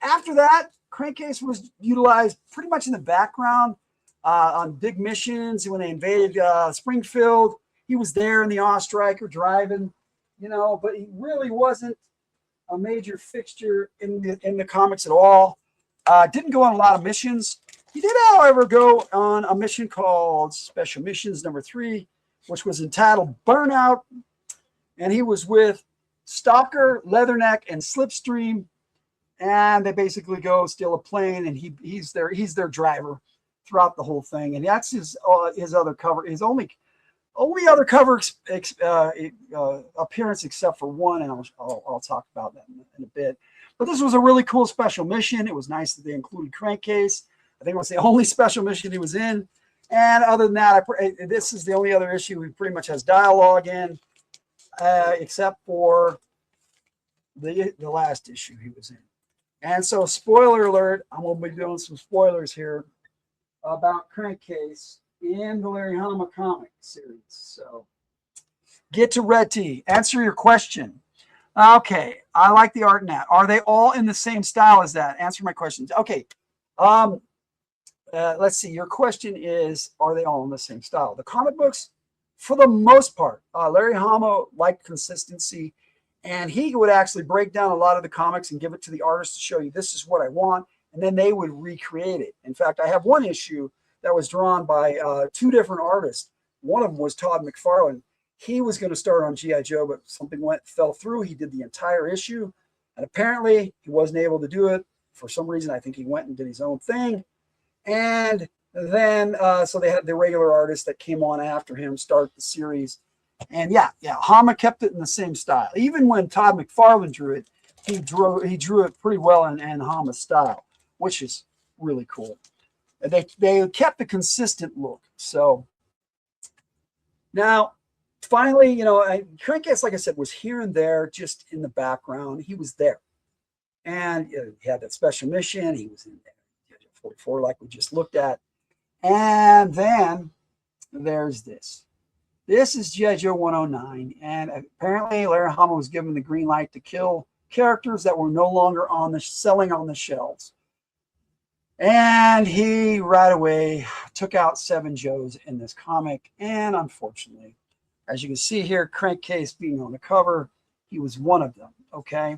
after that, Crankcase was utilized pretty much in the background on big missions. When they invaded Springfield, he was there in the Ostriker driving, but he really wasn't a major fixture in the comics at all. Didn't go on a lot of missions. He did, however, go on a mission called Special Missions number 3, which was entitled Burnout. And he was with Stalker, Leatherneck, and Slipstream. And they basically go steal a plane, and he's their driver throughout the whole thing. And that's his other cover, his only other cover appearance, except for one, and I'll talk about that in a bit. But this was a really cool special mission. It was nice that they included Crankcase. I think it was the only special mission he was in. And other than that, this is the only other issue he pretty much has dialogue in, except for the last issue he was in. And so, spoiler alert, I'm going to be doing some spoilers here about Crankcase in the Larry Hama comic series. So get to Red Tea. Answer your question. Okay, I like the art in that. Are they all in the same style as that? Answer my questions. Okay. Let's see. Your question is, are they all in the same style? The comic books, for the most part, Larry Hama liked consistency, and he would actually break down a lot of the comics and give it to the artist to show you, this is what I want, and then they would recreate it. In fact, I have one issue that was drawn by 2 different artists. One of them was Todd McFarlane. He was going to start on G.I. Joe, but something fell through. He did the entire issue, and apparently he wasn't able to do it for some reason. I think he went and did his own thing. And then, so they had the regular artist that came on after him start the series. And yeah, Hama kept it in the same style. Even when Todd McFarlane drew it, he drew it pretty well in Hama's style, which is really cool. They kept a consistent look. So now, finally, Crankcase, like I said, was here and there, just in the background. He was there. And he had that special mission. He was in there. 44, like we just looked at. And then there's this. This is G.I. Joe 109. And apparently Larry Hama was given the green light to kill characters that were no longer selling on the shelves. And he right away took out 7 Joes in this comic. And unfortunately, as you can see here, Crankcase being on the cover, he was one of them. Okay.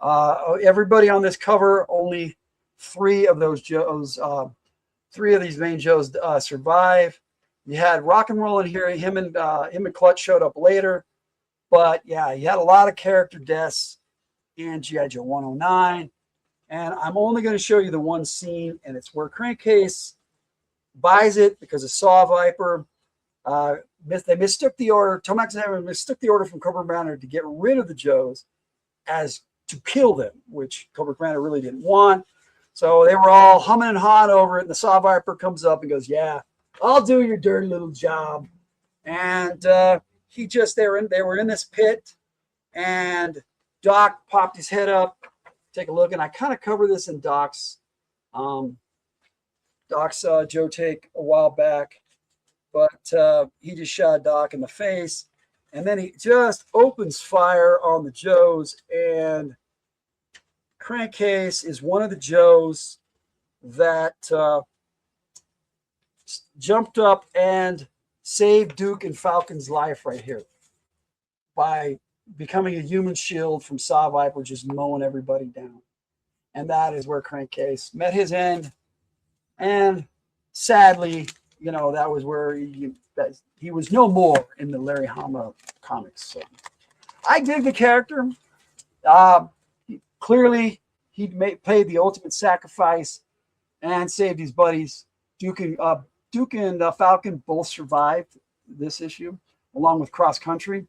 Everybody on this cover, only 3 of those Joes, 3 of these main Joes survive. You had Rock and Roll in here. Him and Clutch showed up later. But yeah, you had a lot of character deaths in G.I. Joe 109. And I'm only going to show you the one scene, and it's where Crankcase buys it because of Saw Viper. They mistook the order. Tomax and Hammer mistook the order from Cobra Commander to get rid of the Joes as to kill them, which Cobra Commander really didn't want. So they were all humming and hawing over it, and the Saw Viper comes up and goes, yeah, I'll do your dirty little job. And they were in this pit, and Doc popped his head up, take a look, and I kind of cover this in um, Doc's Joe take a while back, but he just shot Doc in the face, and then he just opens fire on the Joes, and Crankcase is one of the Joes that jumped up and saved Duke and Falcon's life right here by becoming a human shield from Saw Viper, just mowing everybody down. And that is where Crankcase met his end. And sadly, that was where he was no more in the Larry Hama comics. So I dig the character. Clearly, he played the ultimate sacrifice and saved his buddies. Duke and Falcon both survived this issue, along with Cross Country.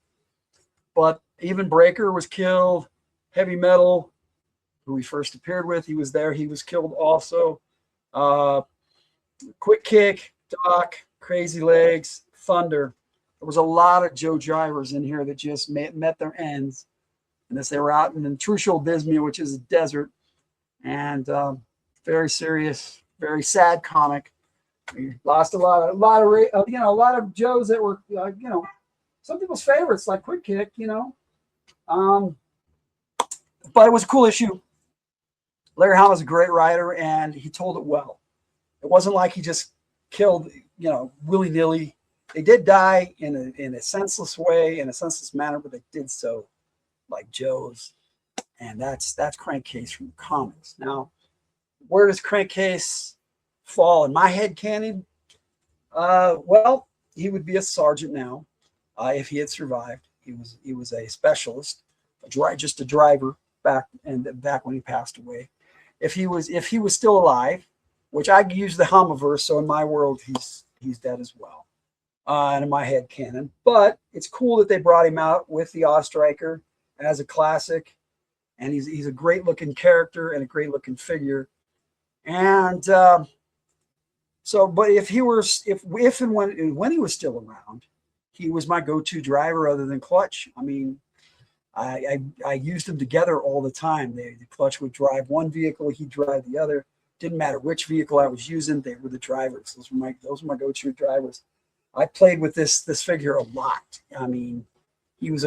But even Breaker was killed. Heavy Metal, who he first appeared with, he was there. He was killed also. Quick Kick, Doc, Crazy Legs, Thunder. There was a lot of Joe drivers in here that just met their ends. And as they were out in Trucial Bismuth, which is a desert, and very serious, very sad comic. We lost a lot of Joes that were, some people's favorites, like Quick Kick, But it was a cool issue. Larry Hama's a great writer, and he told it well. It wasn't like he just killed, willy-nilly. They did die in a senseless way, in a senseless manner, but they did so like Joe's. And that's Crankcase from the comics. Now, where does Crankcase fall in my head canon? Well, he would be a sergeant now if he had survived. He was a specialist, just a driver back when he passed away. If he was still alive, which I use the Hamaverse, so in my world he's dead as well, and in my head canon. But it's cool that they brought him out with the Ostriker as a classic, and he's a great looking character and a great looking figure. And but if and when he was still around, he was my go-to driver other than Clutch. I mean, I used them together all the time. The Clutch would drive one vehicle, he'd drive the other. Didn't matter which vehicle I was using, they were the drivers. Those were my go-to drivers. I played with this figure a lot. I mean, he's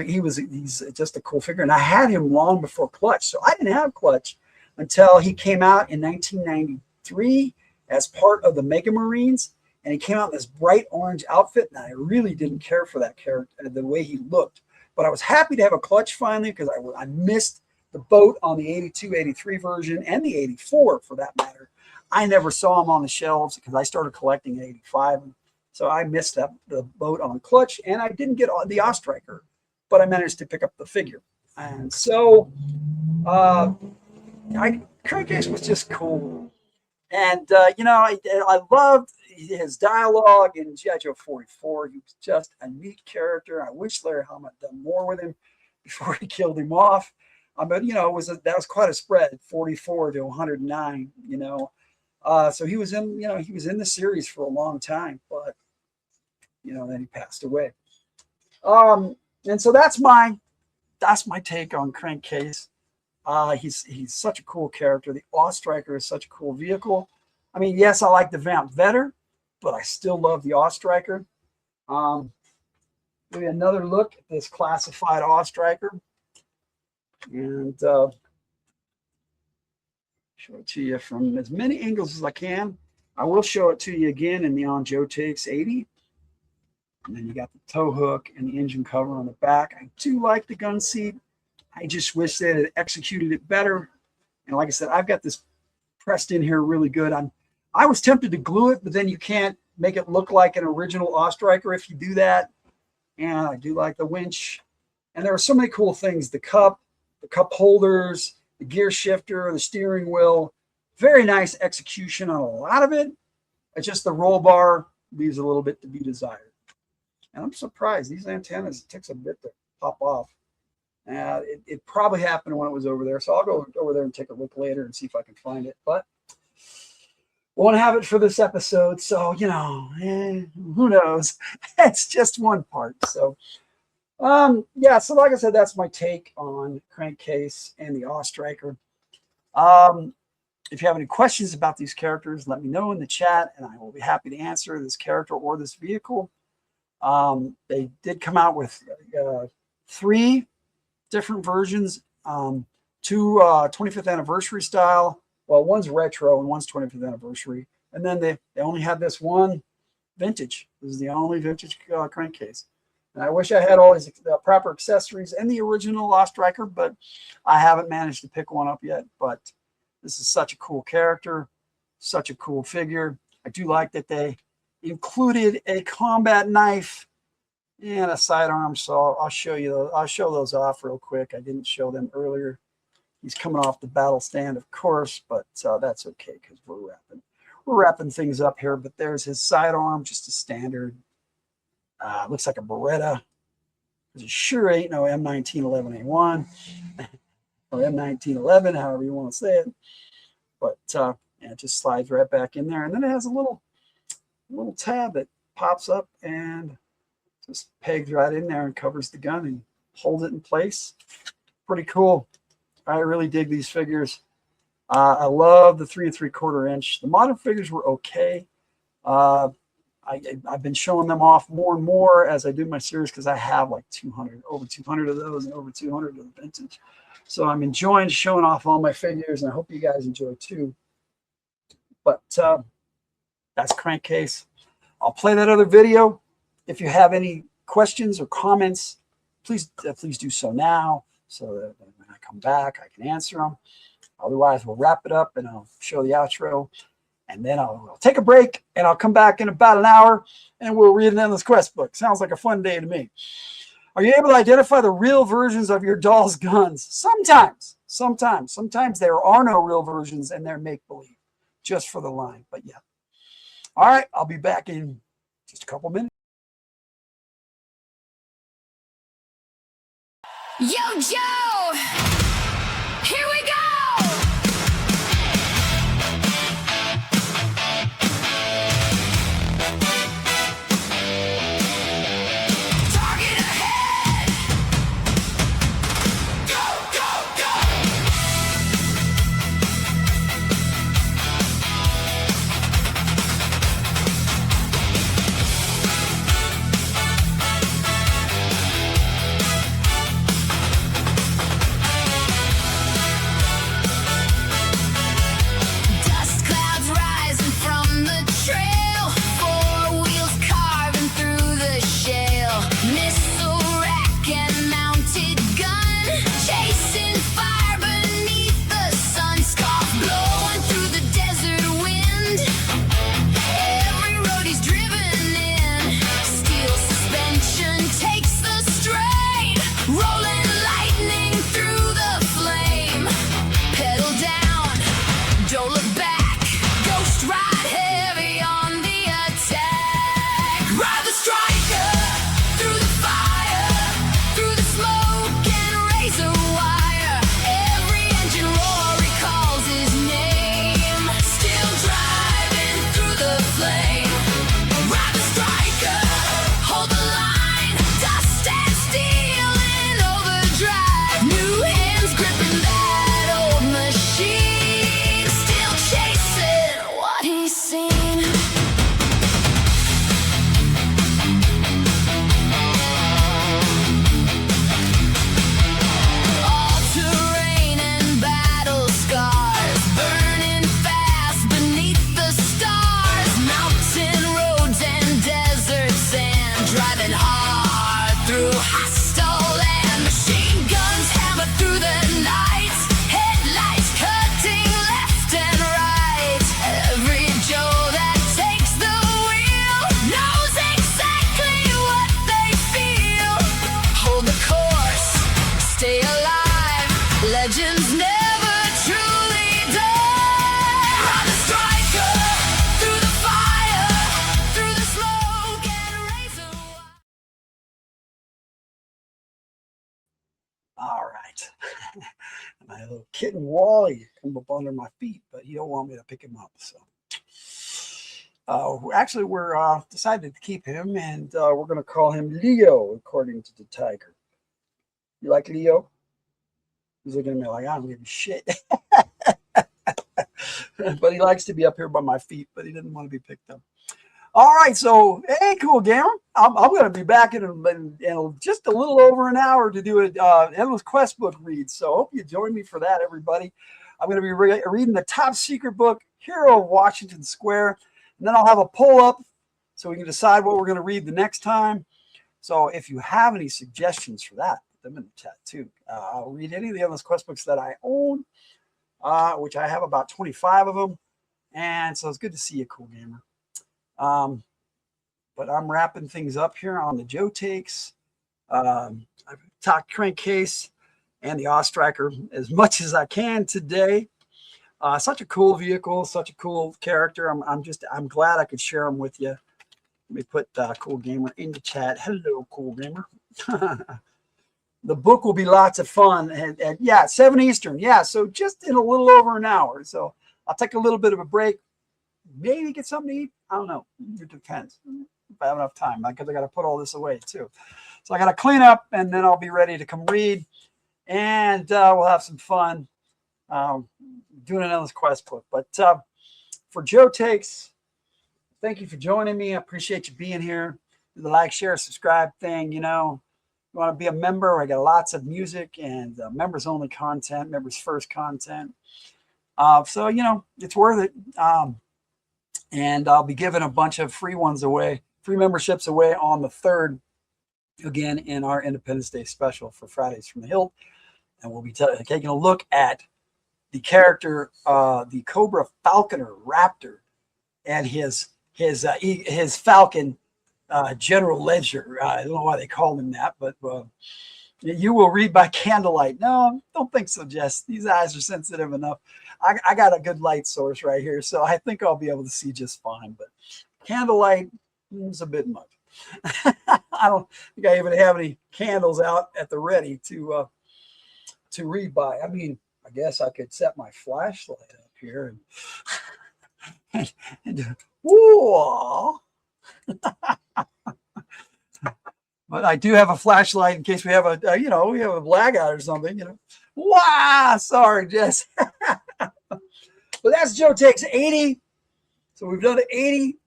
just a cool figure, and I had him long before Clutch. So I didn't have Clutch until he came out in 1993 as part of the Mega Marines, and he came out in this bright orange outfit, and I really didn't care for that character, the way he looked. But I was happy to have a Clutch finally, because I missed the boat on the 82, 83 version, and the 84 for that matter. I never saw him on the shelves because I started collecting in 85. So I missed the boat on Clutch, and I didn't get the Ostriker, but I managed to pick up the figure. And so Crankcase was just cool. And, I loved his dialogue in G.I. Joe 44. He was just a neat character. I wish Larry Hama had done more with him before he killed him off. But that was quite a spread, 44 to 109. So he was in the series for a long time, but then he passed away. And so that's my take on Crankcase. He's such a cool character. The Ostriker is such a cool vehicle. I mean, yes, I like the Vamp better, but I still love the Ostriker. Maybe another look at this classified Ostriker. And show it to you from as many angles as I can. I will show it to you again in the On Joe Takes 80. And then you got the tow hook and the engine cover on the back. I do like the gun seat. I just wish they had executed it better. And like I said, I've got this pressed in here really good. I was tempted to glue it, but then you can't make it look like an original Ostriker if you do that. And I do like the winch. And there are so many cool things. The cup holders, the gear shifter, the steering wheel. Very nice execution on a lot of it. It's just the roll bar leaves a little bit to be desired. And I'm surprised. These antennas, it takes a bit to pop off. It probably happened when it was over there. So I'll go over there and take a look later and see if I can find it. But Won't have it for this episode, so who knows? It's just one part. So yeah, so like I said, that's my take on Crankcase and the Awe Striker. If you have any questions about these characters, let me know in the chat, and I will be happy to answer this character or this vehicle. They did come out with 3 different versions, 2 25th anniversary style. Well, one's retro and one's 25th anniversary. And then they only had this one vintage. This is the only vintage crankcase. And I wish I had all these proper accessories and the original Lost Striker, but I haven't managed to pick one up yet. But this is such a cool character, such a cool figure. I do like that they included a combat knife and a sidearm. So I'll show you those. I'll show those off real quick. I didn't show them earlier. He's coming off the battle stand, of course, but that's okay because we're wrapping things up here. But there's his sidearm, just a standard. Looks like a Beretta. It sure ain't no M1911A1 or M1911, however you want to say it. But yeah, it just slides right back in there, and then it has a little tab that pops up and just pegs right in there and covers the gun and holds it in place. Pretty cool. I really dig these figures. I love the 3 3/4 inch. The modern figures were okay. I've been showing them off more and more as I do my series because I have like over 200 of those and over 200 of the vintage. So I'm enjoying showing off all my figures, and I hope you guys enjoy too. But that's Crankcase. I'll play that other video. If you have any questions or comments, please do so now, so that when I come back, I can answer them. Otherwise, we'll wrap it up and I'll show the outro. And then I'll take a break and I'll come back in about an hour and we'll read an Endless Quest book. Sounds like a fun day to me. Are you able to identify the real versions of your doll's guns? Sometimes. Sometimes there are no real versions and they're make-believe just for the line. But yeah. All right. I'll be back in just a couple minutes. Yo, Joe! Here we go! Target ahead! Go, go, go! Dust clouds rising from the trail, 4 wheels carving through the shale. Missile rack and mounted gun, chasing fire beneath the sun. Scarf blowing through the desert wind. Every road he's driven in, steel suspension takes the strain. Rolling lightning through the flame. Pedal down, don't look back. Ghost ride heavy on the attack. Ride the striker through the fire, through the smoke and razor wire. Every engine roar recalls his name. Still driving through the flame. Ride the striker, hold the line. Dust and steel in overdrive. New hands gripping that old machine. Still chasing what he's seen. All terrain and battle scars, burning fast beneath the stars. Mountain roads and desert sand, driving hard through hostile land. Machine guns hammer through the night, headlights cutting left and right. Every Joe that takes the wheel knows exactly what they feel. Hold the course, stay alive. Legends never truly die. Ride the striker through the fire, through the smoke and razor wire. All right. My little kitten Wally come up under my feet, but he don't want me to pick him up. So Actually, we're decided to keep him, and we're going to call him Leo, according to the tiger. You like Leo? He's looking at me like, I don't give a shit. But he likes to be up here by my feet, but he didn't want to be picked up. All right, so hey, cool gamer. I'm going to be back in just a little over an hour to do an Endless Quest book read. So I hope you join me for that, everybody. I'm going to be reading the top secret book, Hero of Washington Square. And then I'll have a poll up so we can decide what we're going to read the next time. So if you have any suggestions for that, put them in the chat too. I'll read any of the Endless Quest books that I own, which I have about 25 of them. And so it's good to see you, cool gamer. But I'm wrapping things up here on the Joe Takes. I've talked Crankcase and the Ostriker as much as I can today. Such a cool vehicle, such a cool character. I'm glad I could share them with you. Let me put Cool Gamer in the chat. Hello, Cool Gamer. The book will be lots of fun. And yeah, 7 Eastern. Yeah, so just in a little over an hour. So I'll take a little bit of a break. Maybe get something to eat. I don't know. It depends if I have enough time, because I got to put all this away too. So I got to clean up, and then I'll be ready to come read, and we'll have some fun doing an Endless Quest book. But for Joe Takes, thank you for joining me. I appreciate you being here. Do the like, share, subscribe thing. You know, you want to be a member. I got lots of music and members only content, members first content. So you know, it's worth it. And I'll be giving a bunch of free ones away, free memberships away on the 3rd, again, in our Independence Day special for Fridays from the Hilt. And we'll be taking a look at the character, the Cobra Falconer Raptor, and his Falcon General Ledger. I don't know why they called him that, but you will read by candlelight. No, don't think so, Jess. These eyes are sensitive enough. I got a good light source right here, so I think I'll be able to see just fine. But candlelight is a bit much. I don't think I even have any candles out at the ready to read by. I mean, I guess I could set my flashlight up here and whoa. But I do have a flashlight in case we have a we have a blackout or something. You know, wow. Sorry, Jess. But that's Joe Takes 80. So we've done 80,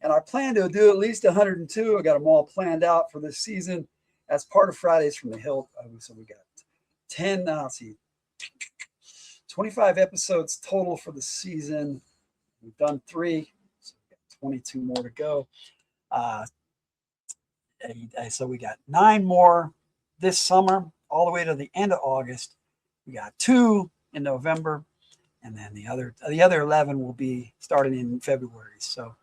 and I plan to do at least 102. I got them all planned out for this season as part of Fridays from the Hilt. So we got 10. Let's see, 25 episodes total for the season. We've done 3, so we got 22 more to go. So we got 9 more this summer, all the way to the end of August. We got 2 in November, and then the other 11 will be starting in February. So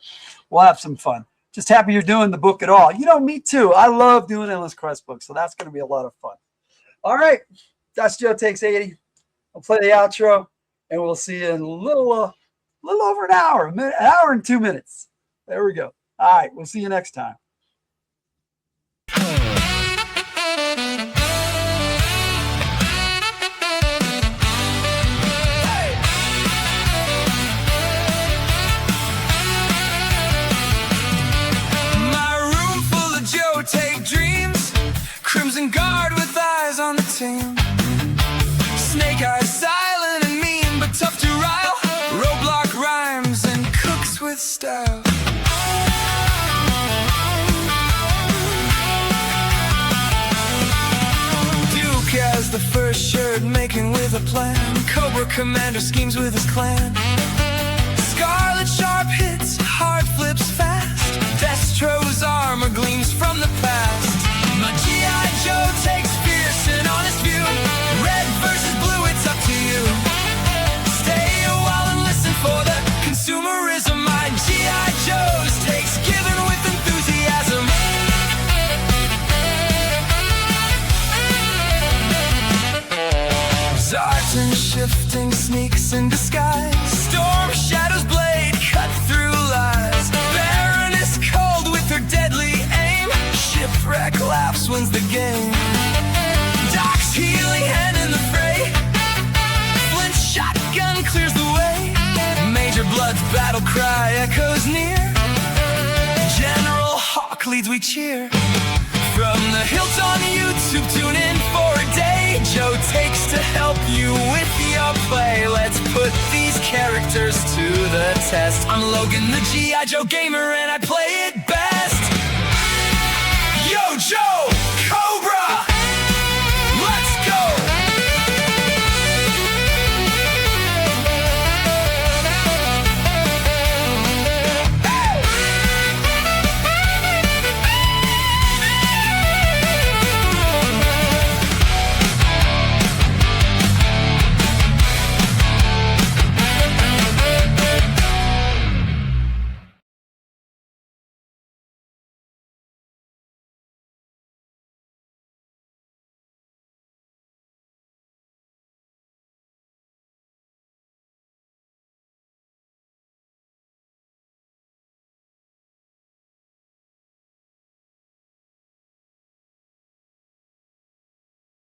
we'll have some fun. Just happy you're doing the book at all. You know, me too. I love doing Endless Quest books, so that's going to be a lot of fun. All right, that's Joe Takes 80. I'll play the outro, and we'll see you in a little over an hour, an hour and 2 minutes. There we go. All right, we'll see you next time. Crimson Guard with eyes on the team. Snake eyes, silent and mean, but tough to rile. Roadblock rhymes and cooks with style. Duke has the first shirt, making with a plan. Cobra Commander schemes with his clan. Scarlet sharp hits, hard flips fast. Destro's armor gleams from the past. My G.I. Joe takes fierce and honest view. Red versus blue, it's up to you. Stay a while and listen for the consumerism. My G.I. Joe's takes given with enthusiasm. Zartan shifting sneaks in disguise. Storm Shadow's blade cut through lies. Baroness cold with her deadly aim. Shipwreck laughs, wins the game. Doc's healing hand in the fray. Flint's shotgun clears the way. Major Blood's battle cry echoes near. bleeds, we cheer. From the hills on YouTube, tune in for a day. Joe takes to help you with your play. Let's put these characters to the test. I'm Logan, the G.I. Joe gamer, and I play it